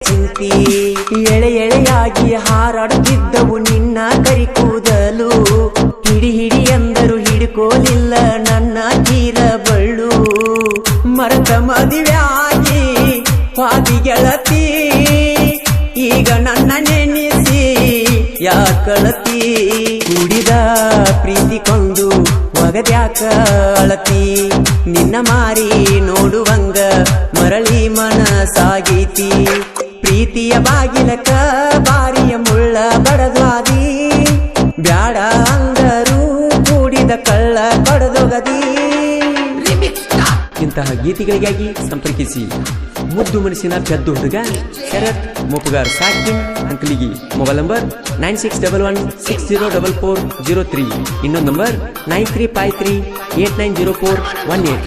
ಚಿಂತಿ ಎಳೆ ಎಳೆಯಾಗಿ ಹಾರಾಡುತ್ತಿದ್ದವು ನಿನ್ನ ಕರಿ ಕೂದಲು ಹಿಡಿ ಹಿಡಿ ಎಂದರು ಹಿಡ್ಕೋಲಿಲ್ಲ ನನ್ನ ತೀರ ಬಳ್ಳು ಮರತ ಮದುವೆಯಾಗಿ ಪಾದಿ ಗೆಳತಿ ಈಗ ನನ್ನ ನೆನೆಸಿ ಯಾಕಳತಿ ಕುಡಿದ ಪ್ರೀತಿ ಕೊಂದು ಒಗದ್ಯಾಕ ಅಳತಿ ನಿನ್ನ ಮಾರಿ ನೋಡುವಂಗ ಮರಳಿ ಮನಸಾಗೈತಿ ಪ್ರೀತಿಯ ಬಾಗಿಲಕ ಬಾರಿಯ ಮುಳ್ಳ ಬಡದ್ವಾದಿ ಬ್ಯಾಡ ಅಂದರು ಕೂಡಿದ ಕಳ್ಳ ಬಡದೊಗದಿ. ಇಂತಹ ಗೀತೆಗಳಿಗಾಗಿ ಸಂಪರ್ಕಿಸಿ ಮುದ್ದು ಮನಸ್ಸಿನ ಪೆದ್ದು ಹುಡುಗ ಶರತ್ ಮೋಪುಗಾರ್ ಸಾಕಿನ್ ಅಂಕಲಿಗಿ. Mobile number 9611604403. ಇನ್ನೊಂದು ನಂಬರ್ 9353890418.